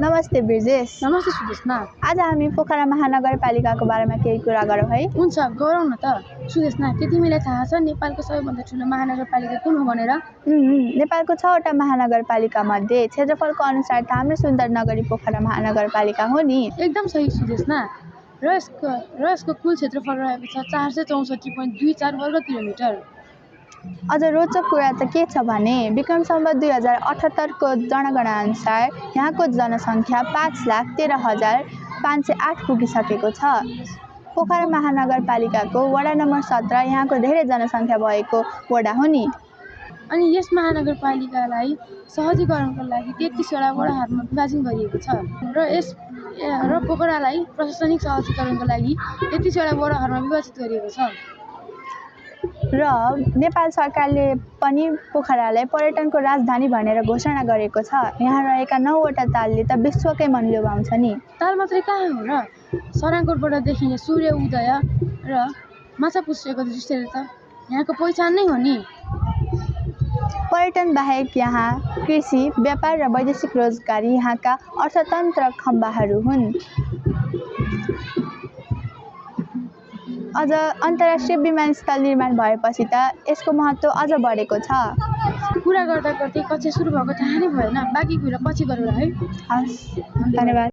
नमस्ते ब्रिजेश। नमस्ते सुदेशना। आज हामी पोखरा महानगरपालिकाको बारेमा केही कुरा गरौँ है। हुन्छ, गरौँ न त। सुदेशना, के तिमीलाई थाहा छ नेपालको सबैभन्दा ठुलो महानगरपालिका कुन हो भनेर? नेपालको 6वटा महानगरपालिका मध्ये क्षेत्रफलको अनुसार त हाम्रो सुन्दर नगरी पोखरा महानगरपालिका हो नि। एकदम सही सुदेशना। र यसको कुल क्षेत्रफल रहेको छ 464.24 वर्ग किलोमिटर। अझ रोचक कुरा त के छ भने विक्रम सम्वत 2078 को जनगणना अनुसार यहाँको जनसङ्ख्या 5,13,508 पुगिसकेको छ। पोखरा महानगरपालिकाको वडा नम्बर 17 यहाँको धेरै जनसङ्ख्या भएको वडा हो नि। अनि यस महानगरपालिकालाई सहजीकरणको लागि 33वटा वडाहरूमा विभाजन गरिएको छ र पोखरालाई प्रशासनिक सहजीकरणको लागि 33वटा वडाहरूमा विभाजित गरिएको छ। र नेपाल सरकारले पनि पोखरालाई पर्यटनको राजधानी भनेर घोषणा गरेको छ। यहाँ रहेका 9वटा तालले त विश्वकै मन लोभाउँछ नि। ताल मात्रै कहाँ हो र, सराङकोटबाट देखिने सूर्य उदय र माछापुच्छ्रेको दृश्यले त यहाँको पहिचान नै हो नि। पर्यटन बाहेक यहाँ कृषि, व्यापार र वैदेशिक रोजगारी यहाँका अर्थतन्त्र खम्बाहरू हुन्। अझ अन्तर्राष्ट्रिय विमानस्थल निर्माण भएपछि त यसको महत्त्व अझ बढेको छ। कुरा गर्दा गर्दै कक्षा सुरु भएको थाहा नै भएन। बाँकी कुरा पछि गरौँला है। हस्, धन्यवाद।